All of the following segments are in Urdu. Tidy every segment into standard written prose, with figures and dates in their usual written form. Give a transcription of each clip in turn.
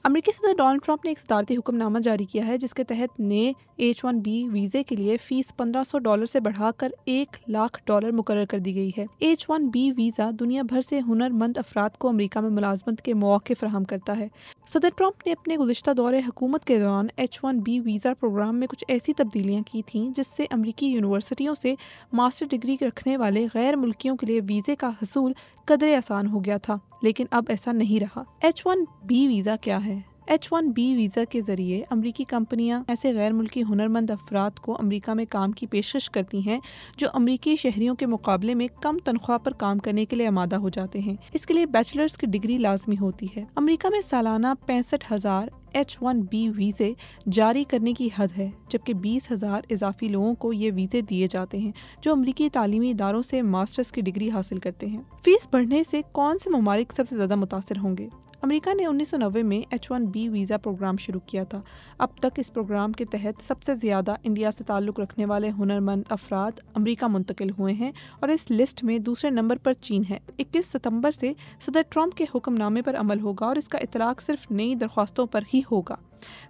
امریکی صدر ڈونلڈ ٹرمپ نے ایک صدارتی حکم نامہ جاری کیا ہے جس کے تحت نئے H-1B ویزے کے لیے فیس $1500 سے بڑھا کر $1,00,000 مقرر کر دی گئی ہے۔ H-1B ویزا دنیا بھر سے ہنر مند افراد کو امریکہ میں ملازمت کے مواقع فراہم کرتا ہے۔ صدر ٹرمپ نے اپنے گزشتہ دور حکومت کے دوران H-1B ویزا پروگرام میں کچھ ایسی تبدیلیاں کی تھیں جس سے امریکی یونیورسٹیوں سے ماسٹر ڈگری رکھنے والے غیر ملکیوں کے لیے ویزے کا حصول قدرے آسان ہو گیا تھا، لیکن اب ایسا نہیں رہا۔ H-1B ویزا کیا ہے؟ H-1B ویزا کے ذریعے امریکی کمپنیاں ایسے غیر ملکی ہنرمند افراد کو امریکہ میں کام کی پیشکش کرتی ہیں جو امریکی شہریوں کے مقابلے میں کم تنخواہ پر کام کرنے کے لیے آمادہ ہو جاتے ہیں۔ اس کے لیے بیچلرز کی ڈگری لازمی ہوتی ہے۔ امریکہ میں سالانہ 65,000 H-1B ویزے جاری کرنے کی حد ہے، جبکہ 20,000 اضافی لوگوں کو یہ ویزے دیے جاتے ہیں جو امریکی تعلیمی اداروں سے ماسٹرز کی ڈگری حاصل کرتے ہیں۔ فیس بڑھنے سے کون سے ممالک سب سے زیادہ متاثر ہوں گے؟ امریکہ نے 1990 میں H-1B ویزا پروگرام شروع کیا تھا۔ اب تک اس پروگرام کے تحت سب سے زیادہ انڈیا سے تعلق رکھنے والے ہنرمند افراد امریکہ منتقل ہوئے ہیں اور اس لسٹ میں دوسرے نمبر پر چین ہے۔ 21 ستمبر سے صدر ٹرمپ کے حکم نامے پر عمل ہوگا اور اس کا اطلاق صرف نئی درخواستوں پر ہی ہوگا۔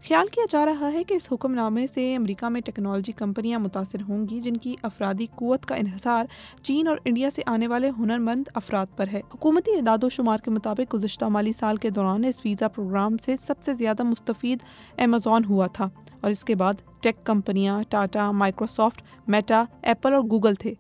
خیال کیا جا رہا ہے کہ اس حکم نامے سے امریکہ میں ٹیکنالوجی کمپنیاں متاثر ہوں گی جن کی افرادی قوت کا انحصار چین اور انڈیا سے آنے والے ہنرمند افراد پر ہے۔ حکومتی اعداد و شمار کے مطابق گزشتہ مالی سال کے دوران اس ویزا پروگرام سے سب سے زیادہ مستفید ایمیزون ہوا تھا اور اس کے بعد ٹیک کمپنیاں ٹاٹا، مائیکروسافٹ، میٹا، ایپل اور گوگل تھے۔